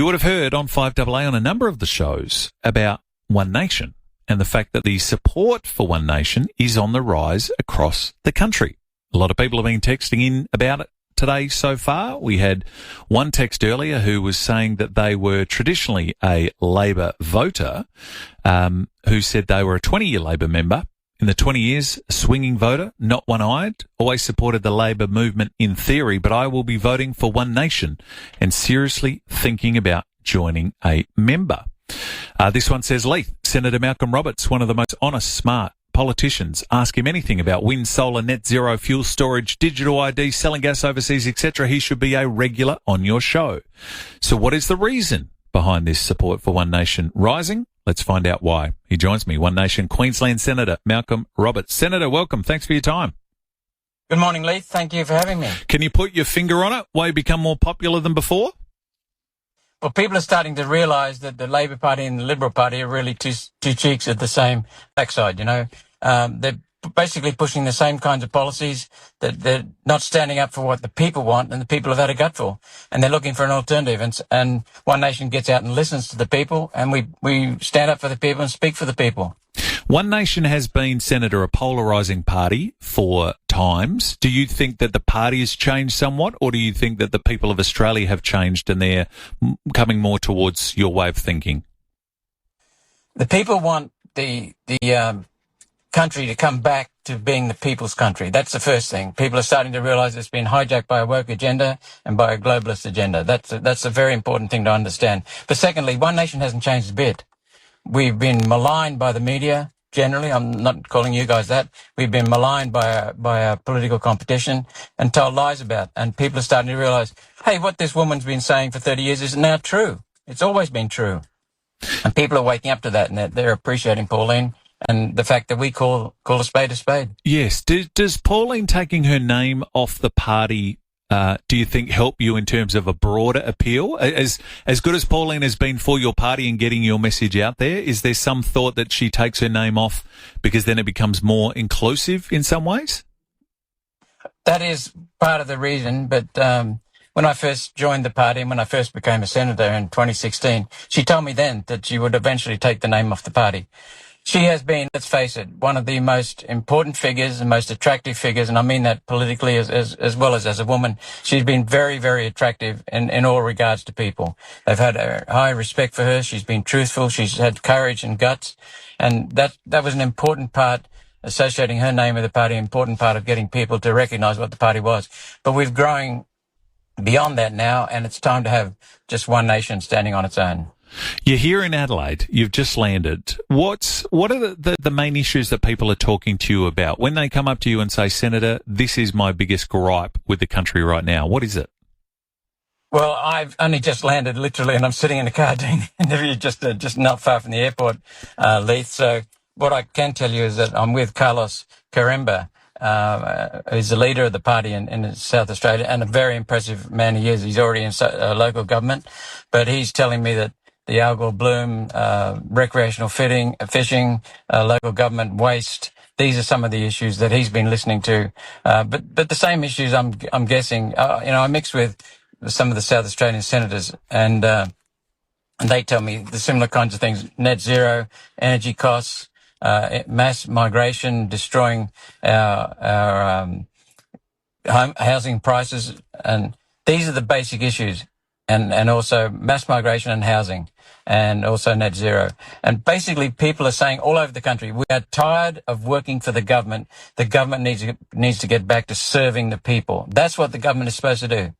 would have heard on 5AA on a number of the shows about One Nation and the fact that the support for One Nation is on the rise across the country. A lot of people have been texting in about it today so far. We had one text earlier who was saying that they were traditionally a Labor voter, who said they were a 20-year Labor member. In the 20 years, a swinging voter, not one-eyed, always supported the Labor movement in theory, but I will be voting for One Nation and seriously thinking about joining a member. This one says, Leith, Senator Malcolm Roberts, one of the most honest, smart politicians. Ask him anything about wind, solar, net zero, fuel storage, digital ID, selling gas overseas, etc. He should be a regular on your show. So what is the reason behind this support for One Nation rising? Let's find out why. He joins me, One Nation Queensland Senator Malcolm Roberts. Senator, welcome. Thanks for your time. Good morning, Leith. Thank you for having me. Can you put your finger on it? Why you become more popular than before? Well, people are starting to realise that the Labor Party and the Liberal Party are really two cheeks of the same backside, you know. They're basically pushing the same kinds of policies, that they're not standing up for what the people want and the people have had a gut for, and they're looking for an alternative. And One Nation gets out and listens to the people, and we stand up for the people and speak for the people. One Nation has been, Senator, a polarising party for times. Do you think that the party has changed somewhat, or do you think that the people of Australia have changed and they're coming more towards your way of thinking? The people want the country to come back to being the people's country. That's the first thing. People are starting to realise it's been hijacked by a woke agenda and by a globalist agenda. That's a very important thing to understand. But secondly, One Nation hasn't changed a bit. We've been maligned by the media generally. I'm not calling you guys that. We've been maligned by our political competition and told lies about. And people are starting to realise, hey, what this woman's been saying for 30 years is now true. It's always been true. And people are waking up to that, and they're appreciating Pauline and the fact that we call a spade a spade. Yes. Does Pauline taking her name off the party, do you think, help you in terms of a broader appeal? As good as Pauline has been for your party and getting your message out there, is there some thought that she takes her name off because then it becomes more inclusive in some ways? That is part of the reason, but when I first joined the party and when I first became a senator in 2016, she told me then that she would eventually take the name off the party. She has been, let's face it, one of the most important figures and most attractive figures, and I mean that politically as well as a woman. She's been very, very attractive in all regards to people. They've had a high respect for her. She's been truthful. She's had courage and guts. And that was an important part, associating her name with the party, an important part of getting people to recognise what the party was. But we're growing beyond that now, and it's time to have just One Nation standing on its own. You're here in Adelaide. You've just landed. What are the main issues that people are talking to you about when they come up to you and say, Senator, this is my biggest gripe with the country right now? What is it? Well, I've only just landed, literally, and I'm sitting in the car doing an interview just not far from the airport, Leith. So what I can tell you is that I'm with Carlos Caremba, who's the leader of the party in South Australia, and a very impressive man he is. He's already in local government, but he's telling me that the algal bloom, recreational fishing, local government waste. These are some of the issues that he's been listening to. But the same issues, I'm guessing, I mix with some of the South Australian senators, and they tell me the similar kinds of things: net zero, energy costs, mass migration, destroying our housing prices, and these are the basic issues. And also mass migration and housing, and also net zero. And basically people are saying all over the country, we are tired of working for the government. The government needs to get back to serving the people. That's what the government is supposed to do.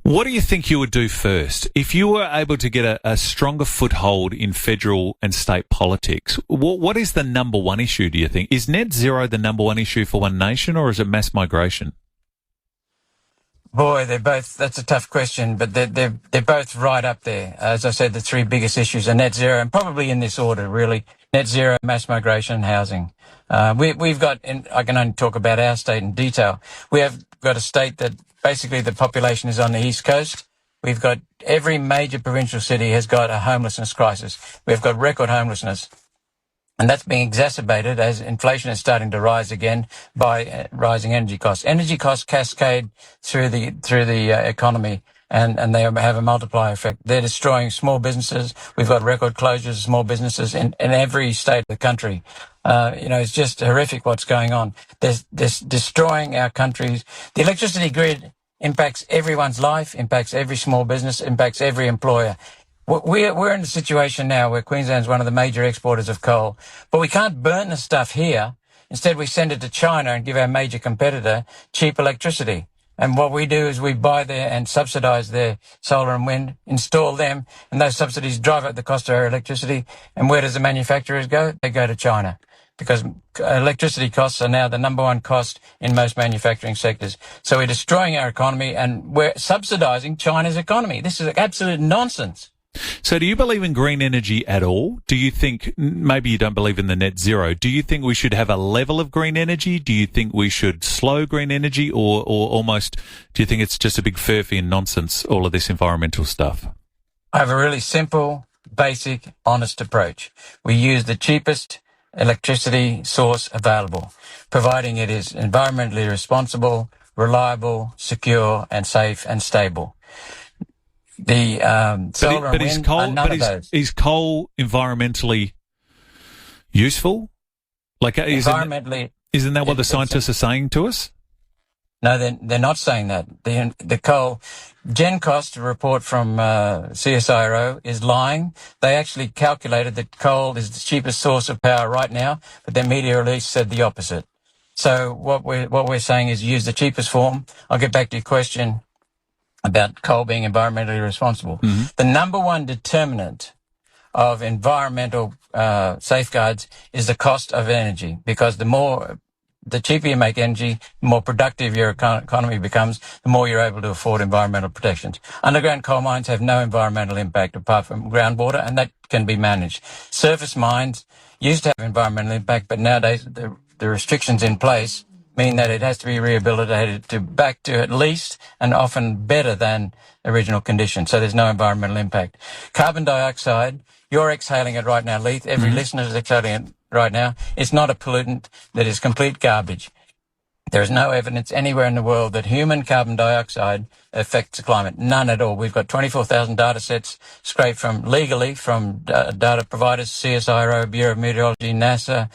What do you think you would do first? If you were able to get a stronger foothold in federal and state politics, what is the number one issue, do you think? Is net zero the number one issue for One Nation, or is it mass migration? Boy, that's a tough question, but they're both right up there. As I said, the three biggest issues are net zero, and probably in this order, really: net zero, mass migration, and housing. We've got, and I can only talk about our state in detail. We have got a state that basically the population is on the east coast. We've got every major provincial city has got a homelessness crisis. We've got record homelessness. And that's being exacerbated as inflation is starting to rise again by rising energy costs. Energy costs cascade through the economy, and they have a multiplier effect. They're destroying small businesses. We've got record closures of small businesses in every state of the country. It's just horrific what's going on. There's destroying our countries. The electricity grid impacts everyone's life, impacts every small business, impacts every employer. We're in a situation now where Queensland's one of the major exporters of coal, but we can't burn the stuff here. Instead, we send it to China and give our major competitor cheap electricity. And what we do is we buy their and subsidize their solar and wind, install them, and those subsidies drive up the cost of our electricity. And where does the manufacturers go? They go to China, because electricity costs are now the number one cost in most manufacturing sectors. So we're destroying our economy and we're subsidizing China's economy. This is absolute nonsense. So do you believe in green energy at all? Do you think, maybe you don't believe in the net zero, do you think we should have a level of green energy? Do you think we should slow green energy, or almost, do you think it's just a big furphy and nonsense, all of this environmental stuff? I have a really simple, basic, honest approach. We use the cheapest electricity source available, providing it is environmentally responsible, reliable, secure, and safe and stable. The solar and wind are none of those. Is coal environmentally useful? Like, isn't that what the scientists are saying to us? No, they're not saying that. The coal, GenCost, a report from CSIRO, is lying. They actually calculated that coal is the cheapest source of power right now, but their media release said the opposite. So what we're saying is use the cheapest form. I'll get back to your question about coal being environmentally responsible. Mm-hmm. The number one determinant of environmental safeguards is the cost of energy, because the cheaper you make energy, the more productive your economy becomes, the more you're able to afford environmental protections. Underground coal mines have no environmental impact apart from groundwater, and that can be managed. Surface mines used to have environmental impact, but nowadays the restrictions in place mean that it has to be rehabilitated back to at least and often better than original conditions. So there's no environmental impact. Carbon dioxide, you're exhaling it right now, Leith. Every listener is exhaling it right now. It's not a pollutant. That is complete garbage. There is no evidence anywhere in the world that human carbon dioxide affects the climate. None at all. We've got 24,000 data sets scraped legally from data providers, CSIRO, Bureau of Meteorology, NASA,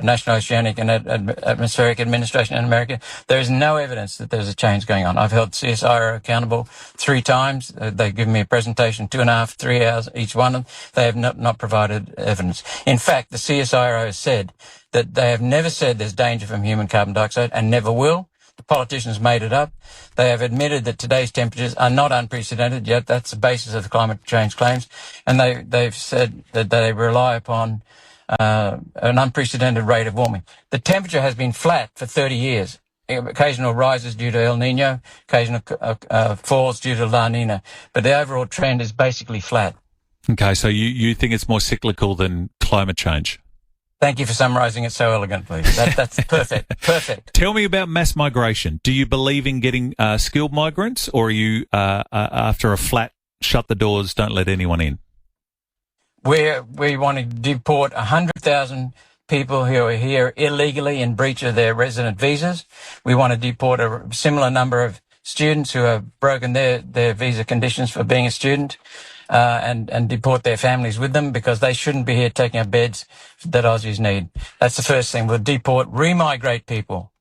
National Oceanic and Atmospheric Administration in America. There is no evidence that there's a change going on. I've held CSIRO accountable 3 times. They've given me a presentation, 2.5, 3 hours, each one of them. They have not provided evidence. In fact, the CSIRO has said that they have never said there's danger from human carbon dioxide and never will. The politicians made it up. They have admitted that today's temperatures are not unprecedented, yet that's the basis of the climate change claims. And they've said that they rely upon an unprecedented rate of warming. The temperature has been flat for 30 years. Occasional rises due to El Nino, occasional falls due to La Nina. But the overall trend is basically flat. Okay, so you think it's more cyclical than climate change? Thank you for summarising it so elegantly. That's perfect. Perfect. Tell me about mass migration. Do you believe in getting skilled migrants, or are you, after a flat, shut the doors, don't let anyone in? We want to deport 100,000 people who are here illegally in breach of their resident visas. We want to deport a similar number of students who have broken their visa conditions for being a student. And deport their families with them, because they shouldn't be here taking up beds that Aussies need. That's the first thing. We'll deport, remigrate people.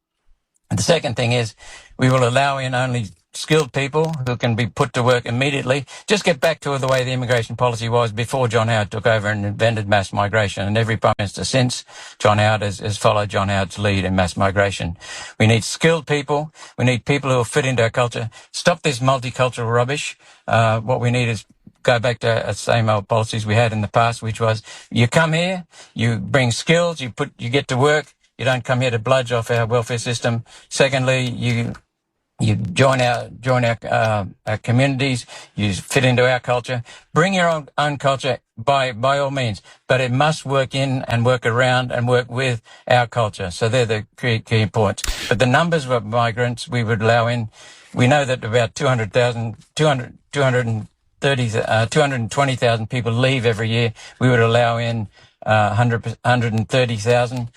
And the second thing is we will allow in only skilled people who can be put to work immediately. Just get back to the way the immigration policy was before John Howard took over and invented mass migration. And every Prime Minister since John Howard has followed John Howard's lead in mass migration. We need skilled people. We need people who will fit into our culture. Stop this multicultural rubbish. What we need is go back to the same old policies we had in the past, which was you come here, you bring skills, you get to work. You don't come here to bludge off our welfare system. Secondly, you join our communities, you fit into our culture. Bring your own culture by all means, but it must work in and work around and work with our culture. So they're the key points. But the numbers of migrants we would allow in, we know that about 220,000 people leave every year. We would allow in 130,000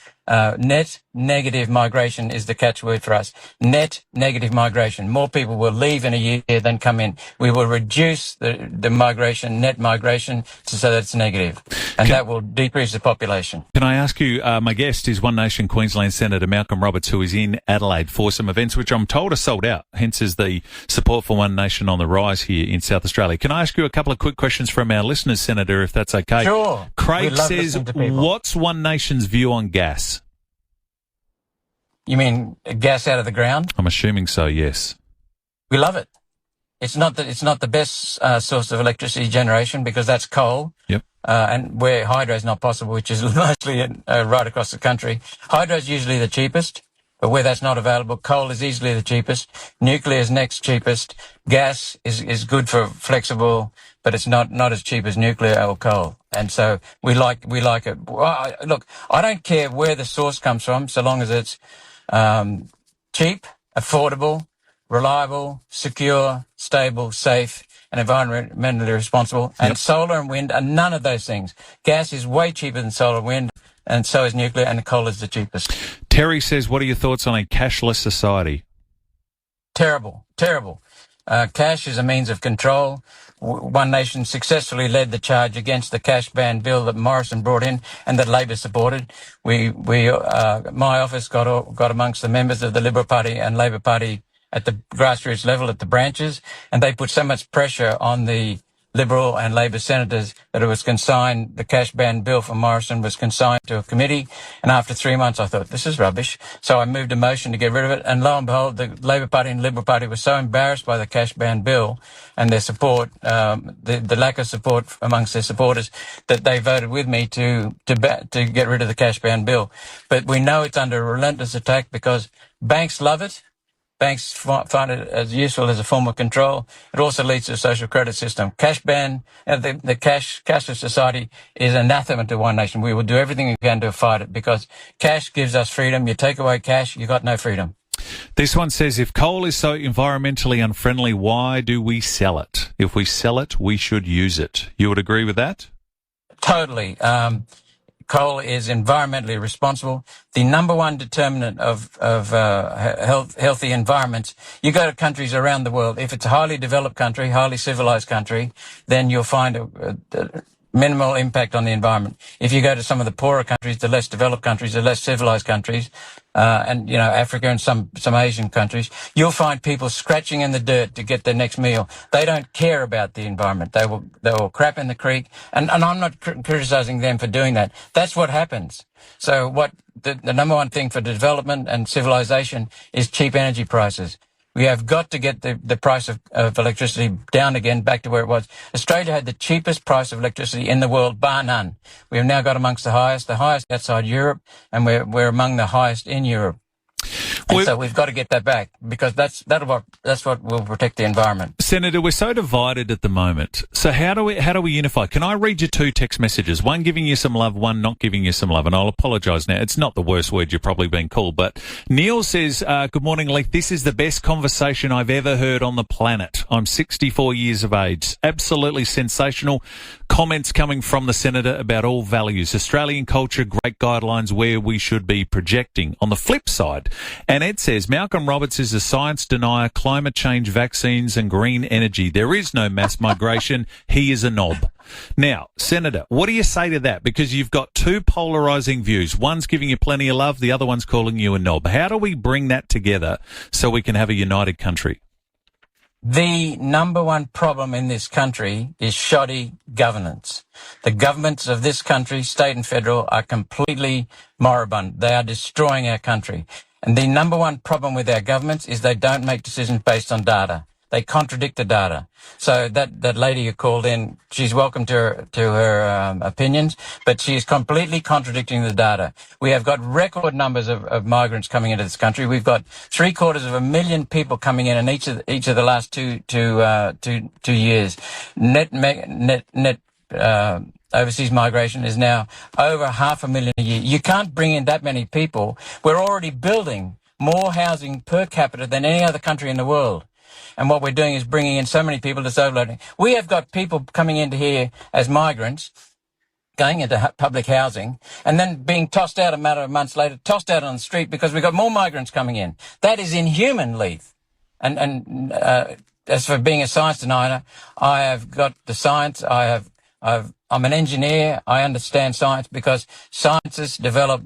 net. negative migration is the catchword for us. Net negative migration. More people will leave in a year than come in. We will reduce the migration, net migration, so that it's negative. And that will decrease the population. Can I ask you, my guest is One Nation Queensland Senator Malcolm Roberts, who is in Adelaide for some events which I'm told are sold out, hence is the support for One Nation on the rise here in South Australia. Can I ask you a couple of quick questions from our listeners, Senator, if that's okay? Sure. Craig says, what's One Nation's view on gas? You mean gas out of the ground? I'm assuming so, yes. We love it. It's not the best source of electricity generation because that's coal. Yep. And where hydro is not possible, which is mostly right across the country. Hydro is usually the cheapest, but where that's not available, coal is easily the cheapest. Nuclear is next cheapest. Gas is good for flexible, but it's not as cheap as nuclear or coal. And so we like it. Well, look, I don't care where the source comes from, so long as it's cheap, affordable, reliable, secure, stable, safe, and environmentally responsible. And Yep. Solar and wind are none of those things. Gas is way cheaper than solar and wind, and so is nuclear, and coal is the cheapest. Terry says, what are your thoughts on a cashless society? Terrible. Cash is a means of control. One Nation successfully led the charge against the cash ban bill that Morrison brought in and that Labor supported. My office got amongst the members of the Liberal Party and Labor Party at the grassroots level, at the branches, and they put so much pressure on the Liberal and Labor senators that it was consigned, the cash ban bill from Morrison was consigned to a committee, and after 3 months I thought, this is rubbish. So I moved a motion to get rid of it, and lo and behold, the Labor Party and Liberal Party were so embarrassed by the cash ban bill and their support, the lack of support amongst their supporters, that they voted with me to get rid of the cash ban bill. But we know it's under a relentless attack because banks love it. Banks find it as useful as a form of control. It also leads to a social credit system. Cash ban, the cashless society is anathema to One Nation. We will do everything we can to fight it because cash gives us freedom. You take away cash, you got no freedom. This one says, if coal is so environmentally unfriendly, why do we sell it? If we sell it, we should use it. You would agree with that? Totally. Coal is environmentally responsible. The number one determinant of healthy environments, you go to countries around the world, if it's a highly developed country, highly civilized country, then you'll find a minimal impact on the environment. If you go to some of the poorer countries, the less developed countries, the less civilized countries, and Africa and some Asian countries, you'll find people scratching in the dirt to get their next meal. They don't care about the environment. They will crap in the creek, and I'm not criticizing them for doing that. That's what happens. So what the number one thing for development and civilization is cheap energy prices. We have got to get the price of electricity down again, back to where it was. Australia had the cheapest price of electricity in the world, bar none. We have now got amongst the highest outside Europe, and we're among the highest in Europe. And so we've got to get that back because that's what will protect the environment. Senator, we're so divided at the moment. So how do we unify? Can I read you two text messages? One giving you some love, one not giving you some love. And I'll apologise now. It's not the worst word you've probably been called. But Neil says, good morning, Leith. This is the best conversation I've ever heard on the planet. I'm 64 years of age. Absolutely sensational comments coming from the Senator about all values. Australian culture, great guidelines where we should be projecting. On the flip side, and Ed says, Malcolm Roberts is a science denier, climate change, vaccines and green energy. There is no mass migration. He is a knob. Now, Senator, what do you say to that? Because you've got two polarising views. One's giving you plenty of love. The other one's calling you a knob. How do we bring that together so we can have a united country? The number one problem in this country is shoddy governance. The governments of this country, state and federal, are completely moribund. They are destroying our country. And the number one problem with our governments is they don't make decisions based on data. They contradict the data. So that lady who called in, she's welcome to her opinions, but she is completely contradicting the data. We have got record numbers of migrants coming into this country. We've got 750,000 people coming in each of the last two years. Net overseas migration is now over 500,000 a year. You can't bring in that many people. We're already building more housing per capita than any other country in the world. And what we're doing is bringing in so many people, it's overloading. We have got people coming into here as migrants going into public housing, and then being tossed out a matter of months later, tossed out on the street because we've got more migrants coming in. That is inhuman, Leith. And as for being a science denier, I have got the science. I'm an engineer. I understand science because scientists develop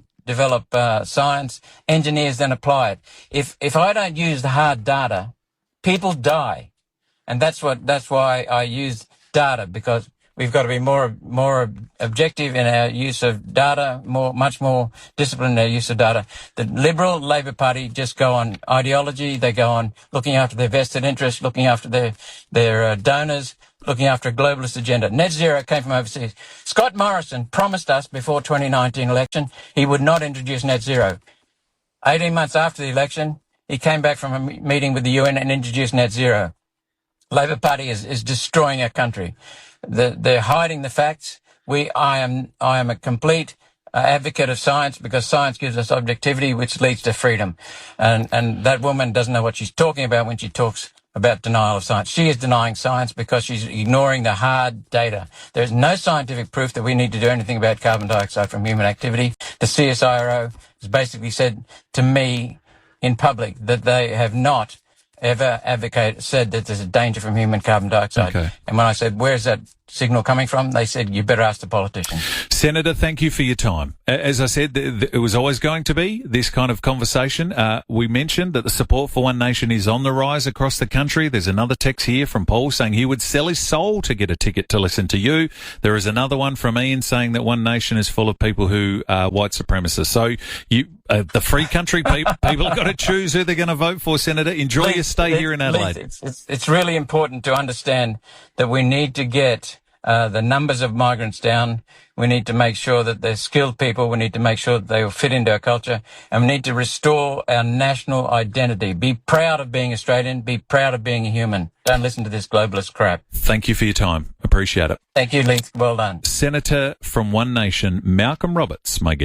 science. Engineers then apply it. If I don't use the hard data, people die, and that's why I use data, because we've got to be more objective in our use of data, much more disciplined in our use of data. The Liberal Labor Party just go on ideology. They go on looking after their vested interests, looking after their donors, looking after a globalist agenda. Net zero came from overseas. Scott Morrison promised us before 2019 election he would not introduce net zero. 18 months after the election, he came back from a meeting with the UN and introduced net zero. Labor Party is destroying our country. They're hiding the facts. I am a complete advocate of science, because science gives us objectivity, which leads to freedom. And that woman doesn't know what she's talking about when she talks about denial of science. She is denying science because she's ignoring the hard data. There's no scientific proof that we need to do anything about carbon dioxide from human activity. The CSIRO has basically said to me in public that they have not ever said that there's a danger from human carbon dioxide. Okay. And when I said, where's that signal coming from? They said, you better ask the politicians. Senator, thank you for your time. As I said, it was always going to be this kind of conversation. We mentioned that the support for One Nation is on the rise across the country. There's another text here from Paul saying he would sell his soul to get a ticket to listen to you. There is another one from Ian saying that One Nation is full of people who are white supremacists. So the free country people have got to choose who they're going to vote for, Senator. Enjoy your stay here in Adelaide. It's really important to understand that we need to get the numbers of migrants down. We need to make sure that they're skilled people. We need to make sure that they will fit into our culture. And we need to restore our national identity. Be proud of being Australian. Be proud of being a human. Don't listen to this globalist crap. Thank you for your time. Appreciate it. Thank you, Leith. Well done. Senator from One Nation, Malcolm Roberts, my guest.